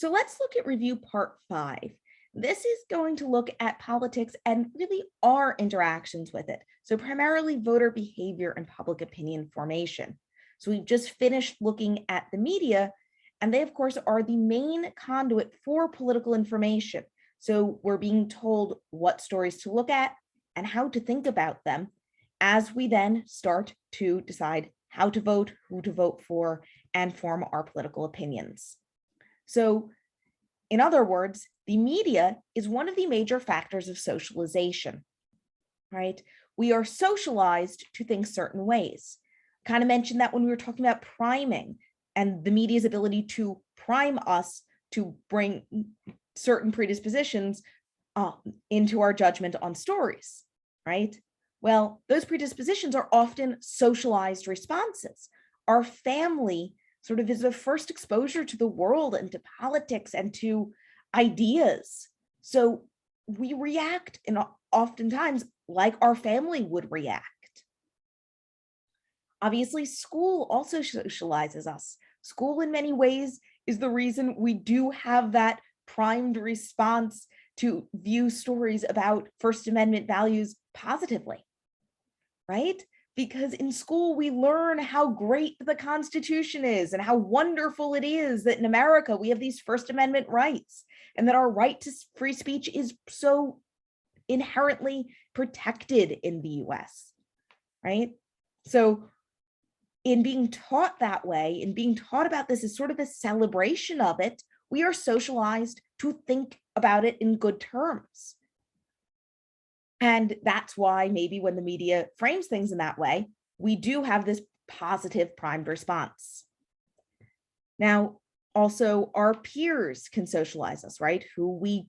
So let's look at review part 5. This is going to look at politics and really our interactions with it. So primarily voter behavior and public opinion formation. So we've just finished looking at the media, and they, of course, are the main conduit for political information. So we're being told what stories to look at and how to think about them as we then start to decide how to vote, who to vote for, and form our political opinions. So, in other words, the media is one of the major factors of socialization, right? We are socialized to think certain ways. Kind of mentioned that when we were talking about priming and the media's ability to prime us to bring certain predispositions into our judgment on stories, right? Well, those predispositions are often socialized responses. Our family sort of is the first exposure to the world and to politics and to ideas. So we react in oftentimes like our family would react. Obviously, school also socializes us. School in many ways is the reason we do have that primed response to view stories about First Amendment values positively, right? Because in school, we learn how great the Constitution is and how wonderful it is that in America, we have these First Amendment rights and that our right to free speech is so inherently protected in the US, right? So in being taught that way, in being taught about this as sort of a celebration of it, we are socialized to think about it in good terms. And that's why maybe when the media frames things in that way, we do have this positive primed response. Now, also our peers can socialize us, right? Who we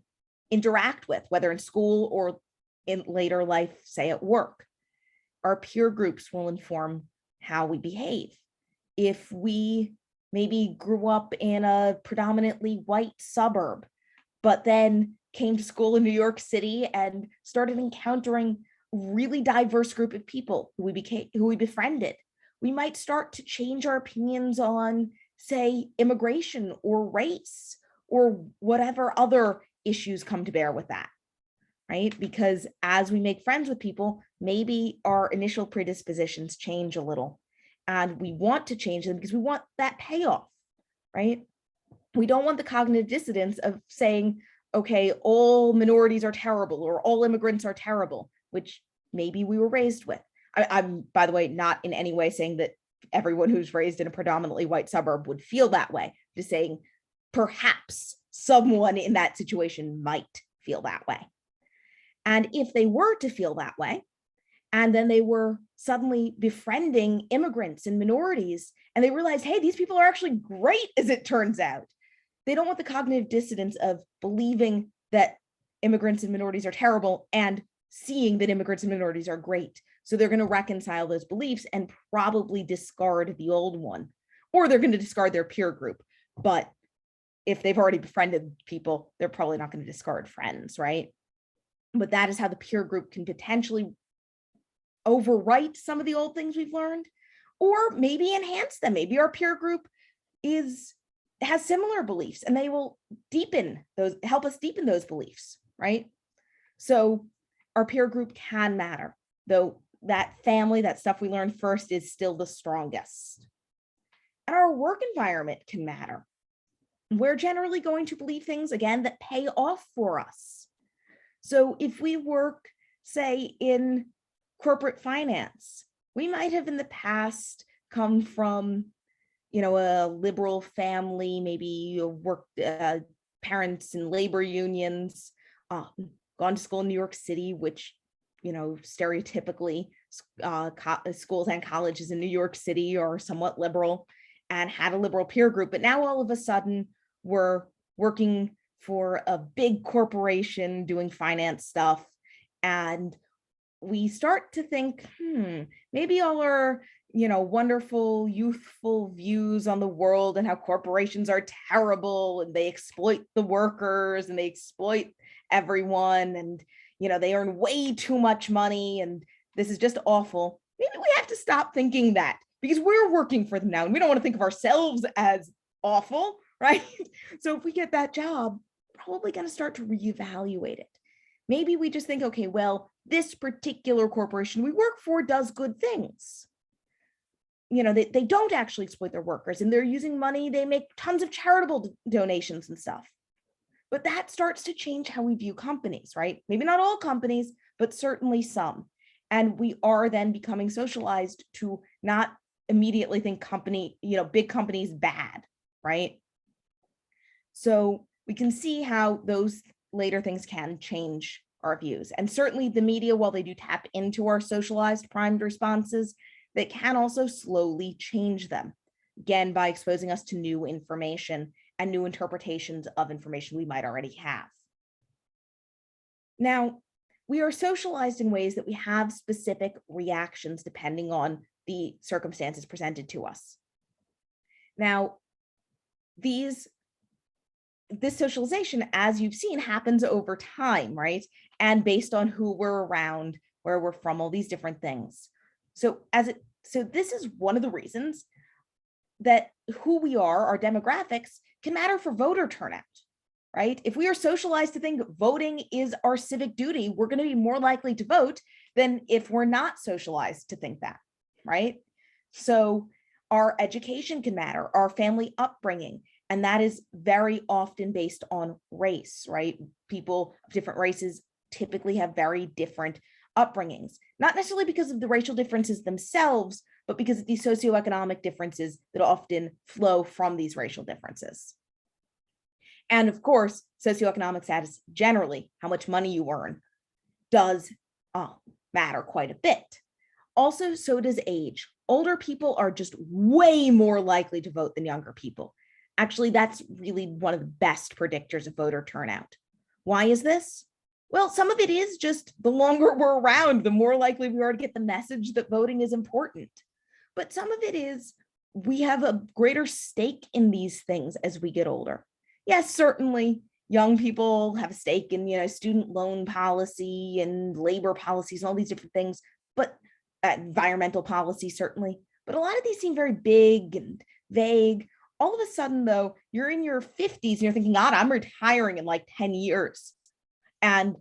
interact with, whether in school or in later life, say at work. Our peer groups will inform how we behave. If we maybe grew up in a predominantly white suburb, but then came to school in New York City and started encountering a really diverse group of people who we befriended, we might start to change our opinions on, say, immigration or race or whatever other issues come to bear with that, right? Because as we make friends with people, maybe our initial predispositions change a little, and we want to change them because we want that payoff, right? We don't want the cognitive dissonance of saying, okay, all minorities are terrible or all immigrants are terrible, which maybe we were raised with. I'm, by the way, not in any way saying that everyone who's raised in a predominantly white suburb would feel that way. Just saying perhaps someone in that situation might feel that way. And if they were to feel that way, and then they were suddenly befriending immigrants and minorities, and they realized, hey, these people are actually great, as it turns out. They don't want the cognitive dissonance of believing that immigrants and minorities are terrible and seeing that immigrants and minorities are great. So they're going to reconcile those beliefs and probably discard the old one, or they're going to discard their peer group. But if they've already befriended people, they're probably not going to discard friends, right? But that is how the peer group can potentially overwrite some of the old things we've learned, or maybe enhance them. Maybe our peer group has similar beliefs and they will help us deepen those beliefs, right? So our peer group can matter, though that family, that stuff we learned first, is still the strongest. And our work environment can matter. We're generally going to believe things, again, that pay off for us. So if we work, say, in corporate finance, we might have in the past come from, a liberal family, maybe worked parents in labor unions, gone to school in New York City, which, stereotypically schools and colleges in New York City are somewhat liberal, and had a liberal peer group. But now all of a sudden we're working for a big corporation doing finance stuff, and we start to think, maybe all our, wonderful, youthful views on the world and how corporations are terrible and they exploit the workers and they exploit everyone and, they earn way too much money and this is just awful. Maybe we have to stop thinking that because we're working for them now and we don't want to think of ourselves as awful, right? So if we get that job, probably going to start to reevaluate it. Maybe we just think, okay, well, this particular corporation we work for does good things. They don't actually exploit their workers, and they're using money. They make tons of charitable donations and stuff. But that starts to change how we view companies, right? Maybe not all companies, but certainly some. And we are then becoming socialized to not immediately think big companies bad, right? So we can see how those later things can change our views. And certainly the media, while they do tap into our socialized primed responses, they can also slowly change them, again, by exposing us to new information and new interpretations of information we might already have. Now, we are socialized in ways that we have specific reactions depending on the circumstances presented to us. Now, this socialization, as you've seen, happens over time, right? And based on who we're around, where we're from, all these different things. So this is one of the reasons that who we are, our demographics, can matter for voter turnout, right? If we are socialized to think voting is our civic duty, we're going to be more likely to vote than if we're not socialized to think that, right? So our education can matter, our family upbringing, and that is very often based on race, right? People of different races typically have very different upbringings, not necessarily because of the racial differences themselves, but because of these socioeconomic differences that often flow from these racial differences. And of course, socioeconomic status generally, how much money you earn, does matter quite a bit. Also, so does age. Older people are just way more likely to vote than younger people. Actually, that's really one of the best predictors of voter turnout. Why is this? Well, some of it is just the longer we're around, the more likely we are to get the message that voting is important. But some of it is we have a greater stake in these things as we get older. Yes, certainly young people have a stake in, student loan policy and labor policies and all these different things, but environmental policy, certainly. But a lot of these seem very big and vague. All of a sudden, though, you're in your 50s and you're thinking, God, I'm retiring in like 10 years. And,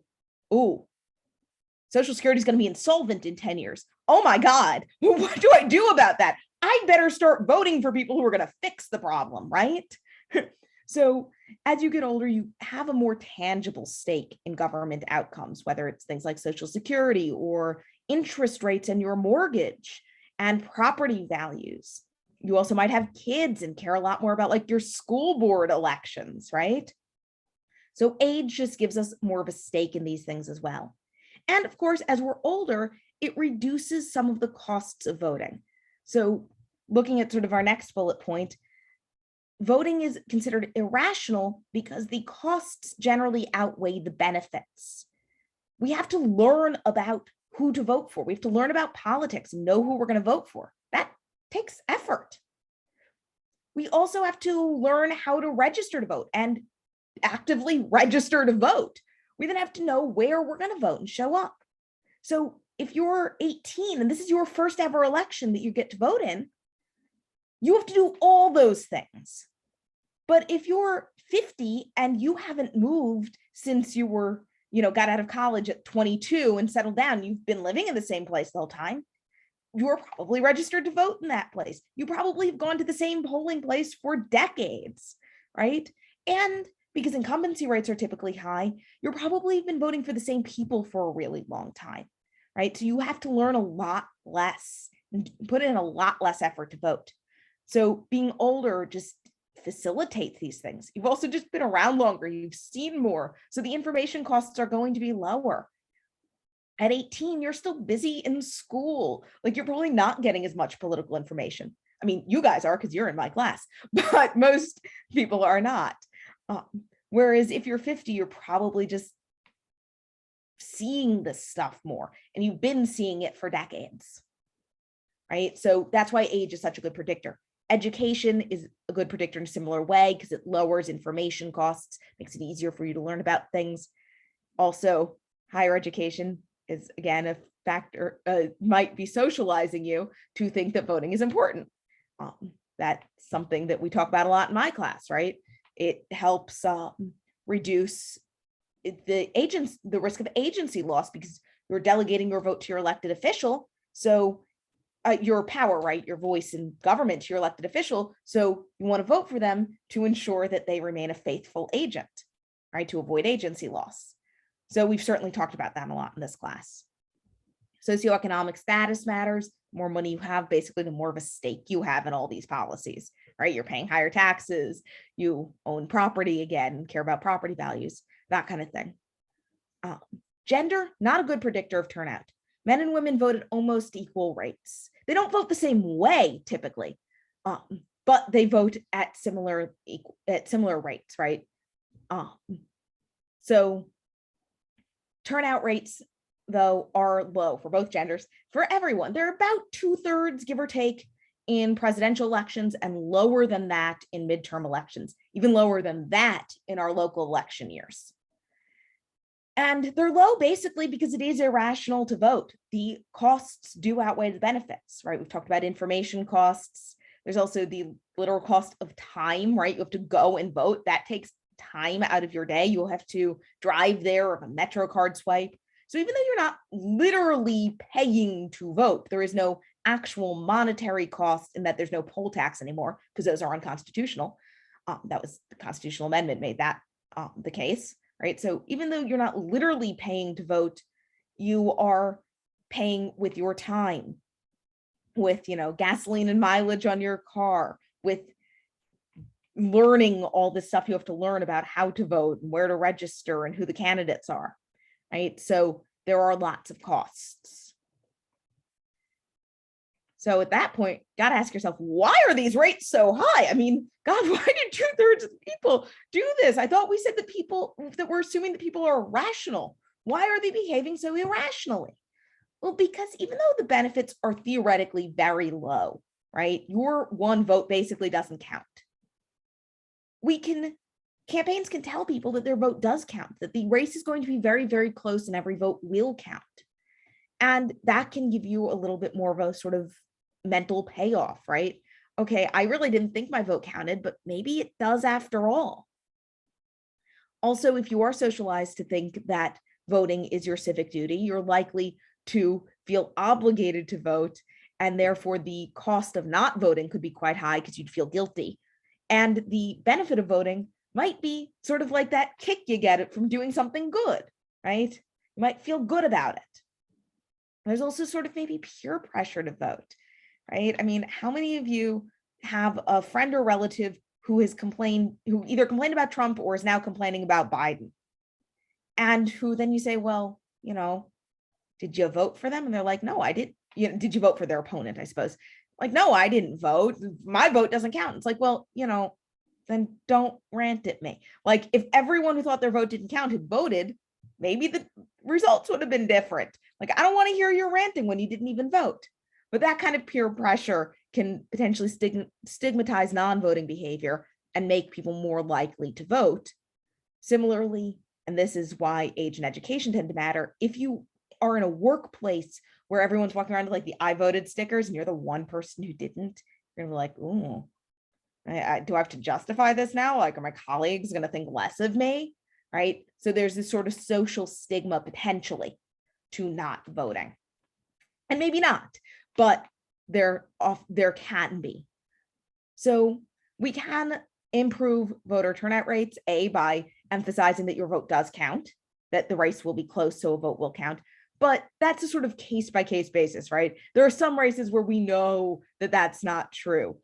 Social Security is going to be insolvent in 10 years. Oh my God, what do I do about that? I better start voting for people who are going to fix the problem, right? So as you get older, you have a more tangible stake in government outcomes, whether it's things like Social Security or interest rates in your mortgage and property values. You also might have kids and care a lot more about like your school board elections, right? So age just gives us more of a stake in these things as well. And of course, as we're older, it reduces some of the costs of voting. So looking at sort of our next bullet point, voting is considered irrational because the costs generally outweigh the benefits. We have to learn about who to vote for. We have to learn about politics and know who we're going to vote for. That takes effort. We also have to learn how to register to vote and actively register to vote. We then have to know where we're going to vote and show up. So if you're 18 and this is your first ever election that you get to vote in, you have to do all those things. But if you're 50 and you haven't moved since you were, got out of college at 22 and settled down, you've been living in the same place the whole time, you're probably registered to vote in that place. You probably have gone to the same polling place for decades, right? And because incumbency rates are typically high, you're probably been voting for the same people for a really long time, right? So you have to learn a lot less and put in a lot less effort to vote. So being older just facilitates these things. You've also just been around longer, you've seen more, so the information costs are going to be lower. At 18, you're still busy in school. Like you're probably not getting as much political information. I mean, you guys are because you're in my class, but most people are not. Whereas if you're 50, you're probably just seeing this stuff more and you've been seeing it for decades, right? So that's why age is such a good predictor. Education is a good predictor in a similar way because it lowers information costs, makes it easier for you to learn about things. Also, higher education is, again, a factor, might be socializing you to think that voting is important. That's something that we talk about a lot in my class, right? It helps reduce the risk of agency loss because you're delegating your vote to your elected official. So your power, right? Your voice in government to your elected official. So you want to vote for them to ensure that they remain a faithful agent, right? To avoid agency loss. So we've certainly talked about that a lot in this class. Socioeconomic status matters. The more money you have, basically, the more of a stake you have in all these policies, right? You're paying higher taxes, you own property again, care about property values, that kind of thing. Gender, not a good predictor of turnout. Men and women vote at almost equal rates. They don't vote the same way typically, but they vote at similar rates, right? So turnout rates, though, are low for both genders. For everyone, they're about 2/3, give or take, in presidential elections and lower than that in midterm elections, even lower than that in our local election years. And they're low basically because it is irrational to vote. The costs do outweigh the benefits, right? We've talked about information costs. There's also the literal cost of time, right? You have to go and vote. That takes time out of your day. You'll have to drive there or a Metro card swipe. So even though you're not literally paying to vote, there is no actual monetary cost in that there's no poll tax anymore because those are unconstitutional. That was the constitutional amendment made that the case. Right. So even though you're not literally paying to vote, you are paying with your time, with, gasoline and mileage on your car, with learning all this stuff you have to learn about how to vote and where to register and who the candidates are. Right. So there are lots of costs. So at that point, got to ask yourself, why are these rates so high? I mean, God, why did 2/3 of the people do this? I thought we said that we're assuming that people are rational. Why are they behaving so irrationally? Well, because even though the benefits are theoretically very low, right? Your one vote basically doesn't count. Campaigns can tell people that their vote does count, that the race is going to be very, very close and every vote will count. And that can give you a little bit more of a sort of mental payoff, right? Okay, I really didn't think my vote counted, but maybe it does after all. Also, if you are socialized to think that voting is your civic duty, you're likely to feel obligated to vote, and therefore the cost of not voting could be quite high because you'd feel guilty. And the benefit of voting might be sort of like that kick you get from doing something good, right? You might feel good about it. There's also sort of maybe peer pressure to vote, right? I mean, how many of you have a friend or relative who either complained about Trump or is now complaining about Biden? And who then you say, well, did you vote for them? And they're like, no, I didn't. Did you vote for their opponent, I suppose? Like, no, I didn't vote. My vote doesn't count. It's like, well, then don't rant at me. Like, if everyone who thought their vote didn't count had voted, maybe the results would have been different. Like, I don't want to hear you ranting when you didn't even vote. But that kind of peer pressure can potentially stigmatize non-voting behavior and make people more likely to vote. Similarly, and this is why age and education tend to matter, if you are in a workplace where everyone's walking around with like the I voted stickers and you're the one person who didn't, you're gonna be like, ooh, do I have to justify this now? Like, are my colleagues going to think less of me? Right? So there's this sort of social stigma potentially to not voting. And maybe not, but there can be. So we can improve voter turnout rates, by emphasizing that your vote does count, that the race will be close, so a vote will count. But that's a sort of case-by-case basis, right? There are some races where we know that that's not true.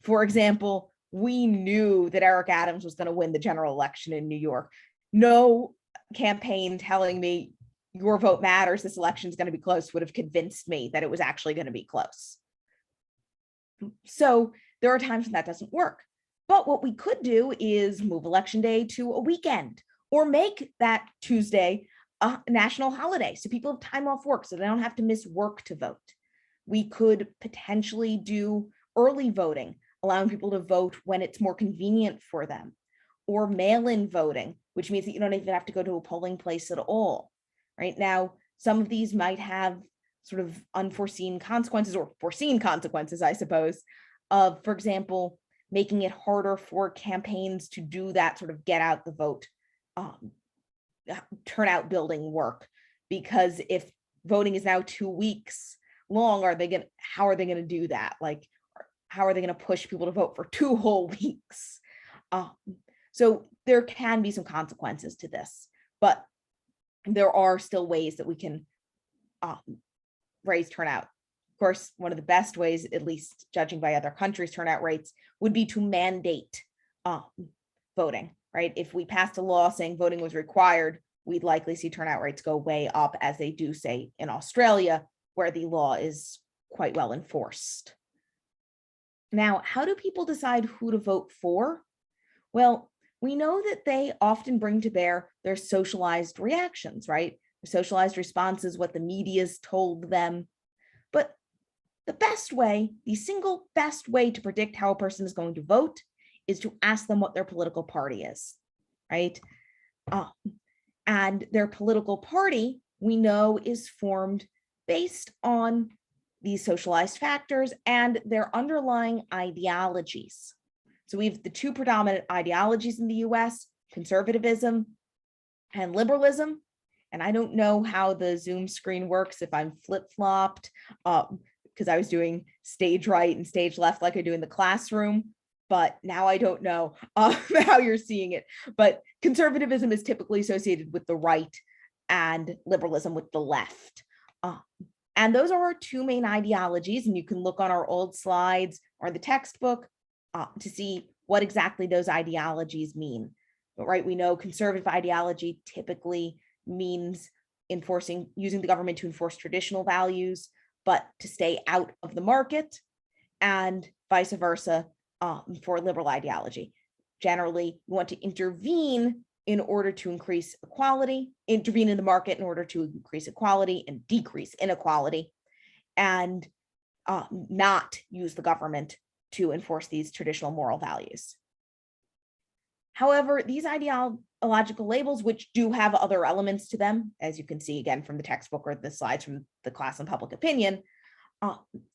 For example, we knew that Eric Adams was going to win the general election in New York. No campaign telling me your vote matters, this election is going to be close, would have convinced me that it was actually going to be close. So there are times when that doesn't work. But what we could do is move election day to a weekend or make that Tuesday a national holiday so people have time off work so they don't have to miss work to vote. We could potentially do early voting, allowing people to vote when it's more convenient for them, or mail-in voting, which means that you don't even have to go to a polling place at all. Right now, some of these might have sort of unforeseen consequences or foreseen consequences, I suppose, of, for example, making it harder for campaigns to do that sort of get out the vote, turnout building work. Because if voting is now 2 weeks long, how are they going to do that? Like, how are they going to push people to vote for 2 whole weeks? So there can be some consequences to this, but there are still ways that we can raise turnout. Of course, one of the best ways, at least judging by other countries' turnout rates, would be to mandate voting, right? If we passed a law saying voting was required, we'd likely see turnout rates go way up, as they do, say, in Australia, where the law is quite well enforced. Now, how do people decide who to vote for? Well, we know that they often bring to bear their socialized reactions, right? Their socialized responses, what the media's told them. But the single best way to predict how a person is going to vote is to ask them what their political party is, right? And their political party, we know, is formed based on these socialized factors and their underlying ideologies. So we have the 2 predominant ideologies in the US, conservatism and liberalism. And I don't know how the Zoom screen works if I'm flip-flopped, because I was doing stage right and stage left like I do in the classroom, but now I don't know how you're seeing it. But conservatism is typically associated with the right and liberalism with the left. And those are our 2 main ideologies, and you can look on our old slides or the textbook to see what exactly those ideologies mean. But right, we know conservative ideology typically means using the government to enforce traditional values, but to stay out of the market, and vice versa for liberal ideology. Generally, we want to intervene in order to increase equality, intervene in the market in order to increase equality and decrease inequality, and not use the government to enforce these traditional moral values. However, these ideological labels, which do have other elements to them, as you can see again from the textbook or the slides from the class on public opinion,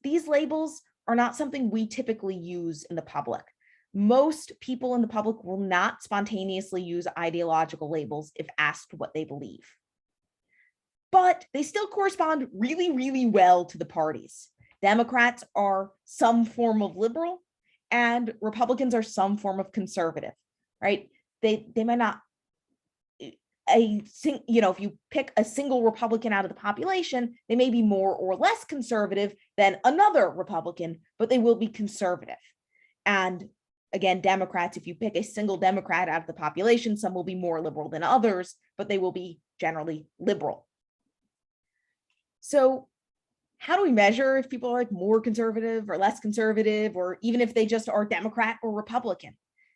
these labels are not something we typically use in the public. Most people in the public will not spontaneously use ideological labels if asked what they believe. But they still correspond really, really well to the parties. Democrats are some form of liberal, and Republicans are some form of conservative, right? They might not, if you pick a single Republican out of the population, they may be more or less conservative than another Republican, but they will be conservative. And again, Democrats, if you pick a single Democrat out of the population, some will be more liberal than others, but they will be generally liberal. So how do we measure if people are like more conservative or less conservative, or even if they just are Democrat or Republican?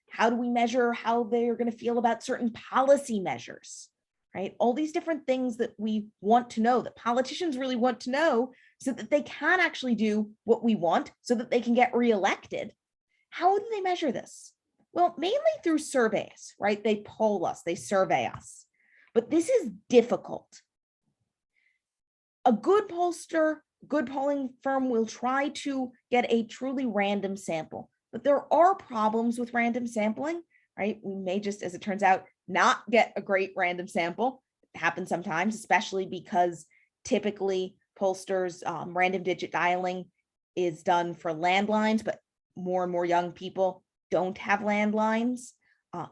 How do we measure how they're going to feel about certain policy measures, right? All these different things that we want to know, that politicians really want to know, so that they can actually do what we want, so that they can get reelected. How do they measure this? Well, mainly through surveys, right? They poll us, they survey us. But this is difficult. A good pollster, good polling firm will try to get a truly random sample, but there are problems with random sampling, right? We may just, as it turns out, not get a great random sample. It happens sometimes, especially because typically pollsters, random digit dialing is done for landlines, but more and more young people don't have landlines.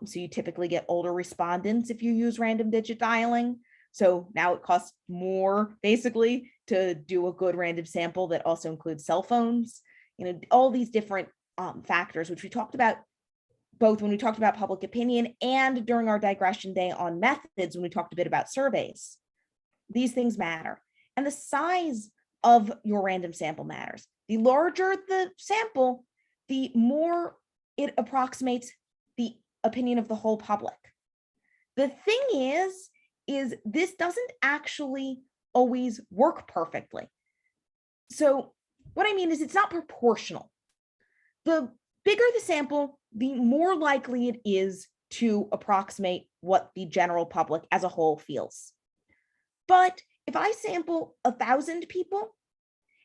So you typically get older respondents if you use random digit dialing. So now it costs more basically to do a good random sample that also includes cell phones, all these different factors, which we talked about both when we talked about public opinion and during our digression day on methods, when we talked a bit about surveys. These things matter. And the size of your random sample matters. The larger the sample, the more it approximates the opinion of the whole public. The thing is this doesn't actually always work perfectly. So what I mean is it's not proportional. The bigger the sample, the more likely it is to approximate what the general public as a whole feels. But if I sample 1,000 people,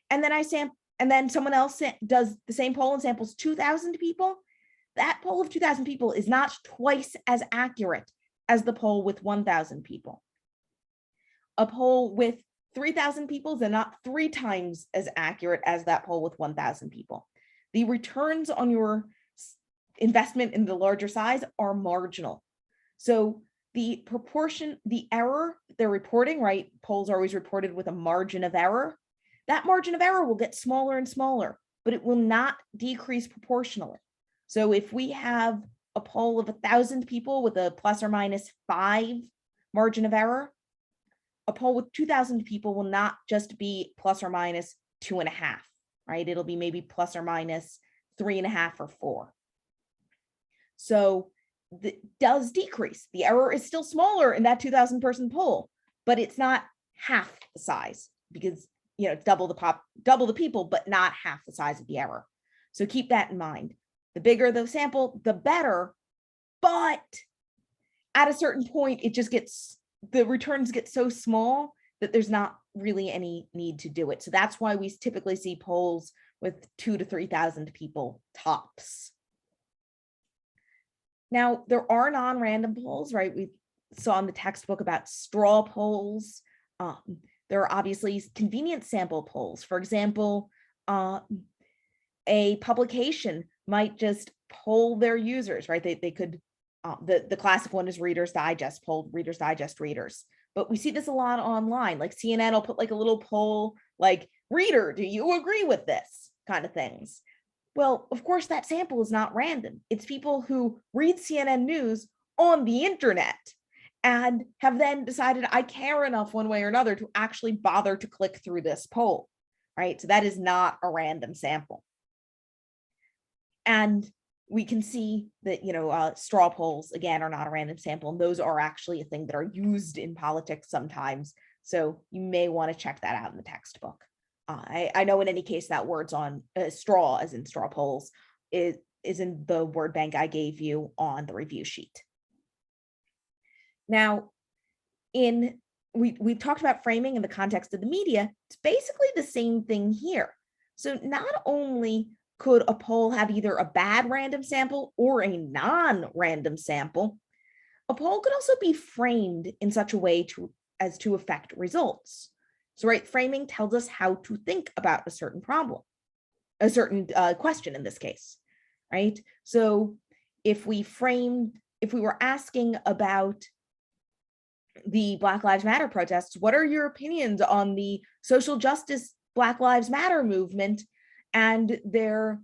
and then someone else does the same poll and samples 2,000 people, that poll of 2,000 people is not twice as accurate as the poll with 1,000 people. A poll with 3,000 people is not 3 times as accurate as that poll with 1,000 people. The returns on your investment in the larger size are marginal. So the proportion, the error they're reporting, right? Polls are always reported with a margin of error. That margin of error will get smaller and smaller, but it will not decrease proportionally. So if we have a poll of 1,000 people with a plus or minus 5 margin of error, a poll with 2,000 people will not just be plus or minus 2.5, right? It'll be maybe plus or minus 3.5 or 4. So it does decrease. The error is still smaller in that 2,000 person poll, but it's not half the size because it's double the people, but not half the size of the error. So keep that in mind. The bigger the sample, the better, but at a certain point, the returns get so small that there's not really any need to do it. So that's why we typically see polls with 2,000 to 3,000 people tops. Now, there are non-random polls, right? We saw in the textbook about straw polls. There are obviously convenience sample polls. For example, a publication might just poll their users, right? They could, the classic one is Reader's Digest, polled Reader's Digest readers. But we see this a lot online, like CNN will put like a little poll, like, reader, do you agree with this? Kind of things. Well, of course, that sample is not random. It's people who read CNN News on the internet and have then decided, I care enough one way or another to actually bother to click through this poll, right? So that is not a random sample. And we can see that, straw polls, again, are not a random sample. And those are actually a thing that are used in politics sometimes. So you may want to check that out in the textbook. I know in any case that words on straw, as in straw polls, is in the word bank I gave you on the review sheet. Now, we talked about framing in the context of the media. It's basically the same thing here. So not only could a poll have either a bad random sample or a non-random sample, a poll could also be framed in such a way as to affect results. So, right, framing tells us how to think about a certain problem, a certain question in this case, right? So if we were asking about the Black Lives Matter protests, what are your opinions on the social justice Black Lives Matter movement and their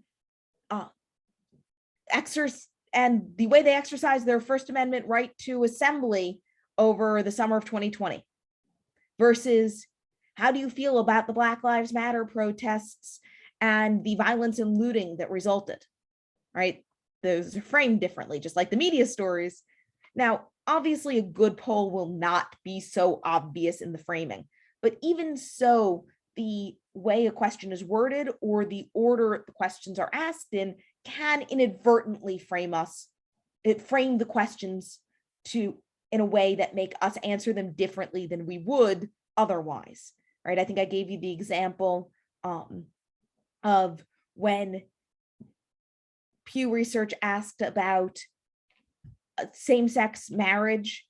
and the way they exercise their First Amendment right to assembly over the summer of 2020 versus how do you feel about the Black Lives Matter protests and the violence and looting that resulted, right? Those are framed differently, just like the media stories. Now, obviously, a good poll will not be so obvious in the framing, but even so, the way a question is worded or the order the questions are asked in can inadvertently frame the questions in a way that make us answer them differently than we would otherwise, right? I think I gave you the example of when Pew Research asked about same-sex marriage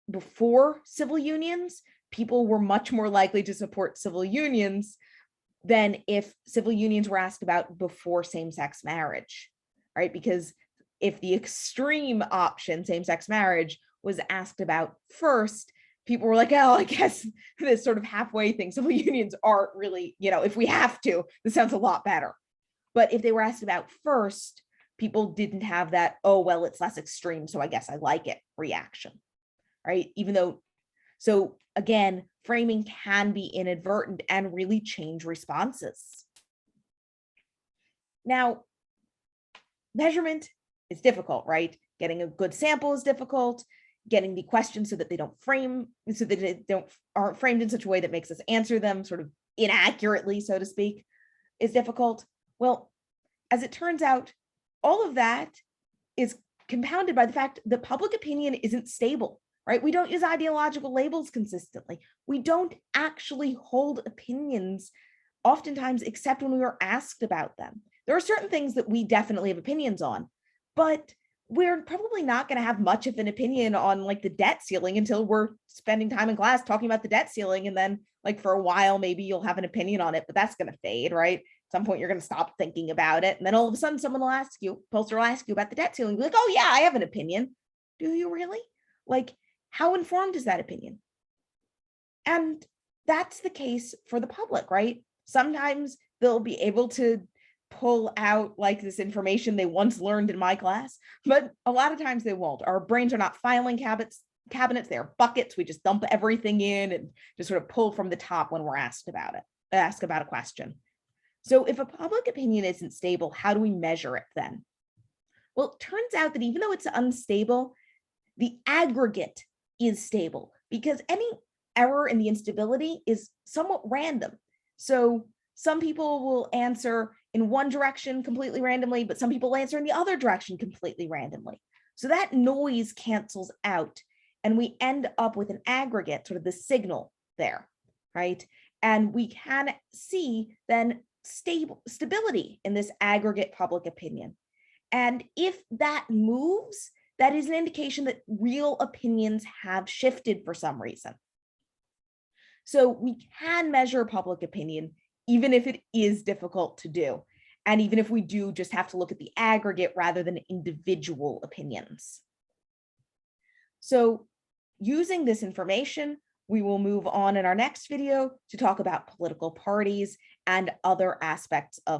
before civil unions. People were much more likely to support civil unions than if civil unions were asked about before same-sex marriage, right? Because if the extreme option, same-sex marriage, was asked about first, people were like, oh, I guess this sort of halfway thing, civil unions aren't really, if we have to, this sounds a lot better. But if they were asked about first, people didn't have that, oh, well, it's less extreme, so I guess I like it reaction, right? So again, framing can be inadvertent and really change responses. Now, measurement is difficult, right? Getting a good sample is difficult. Getting the questions so that they aren't framed in such a way that makes us answer them sort of inaccurately, so to speak, is difficult. Well, as it turns out, all of that is compounded by the fact that public opinion isn't stable, right? We don't use ideological labels consistently. We don't actually hold opinions oftentimes, except when we are asked about them. There are certain things that we definitely have opinions on, but we're probably not going to have much of an opinion on like the debt ceiling until we're spending time in class talking about the debt ceiling. And then like for a while, maybe you'll have an opinion on it, but that's going to fade, right? At some point, you're going to stop thinking about it. And then all of a sudden, someone will ask you, poster will ask you about the debt ceiling. Be like, oh yeah, I have an opinion. Do you really? Like, how informed is that opinion? And that's the case for the public, right? Sometimes they'll be able to pull out like this information they once learned in my class, but a lot of times they won't. Our brains are not filing cabinets, they're buckets. We just dump everything in and just sort of pull from the top when we're asked about a question. So if a public opinion isn't stable, how do we measure it then? Well, it turns out that even though it's unstable, the aggregate is stable because any error in the instability is somewhat random. So some people will answer in one direction completely randomly, but some people answer in the other direction completely randomly. So that noise cancels out and we end up with an aggregate, sort of the signal there, right? And we can see then stability in this aggregate public opinion. And if that moves, that is an indication that real opinions have shifted for some reason. So we can measure public opinion, even if it is difficult to do. And even if we do just have to look at the aggregate rather than individual opinions. So using this information, we will move on in our next video to talk about political parties and other aspects of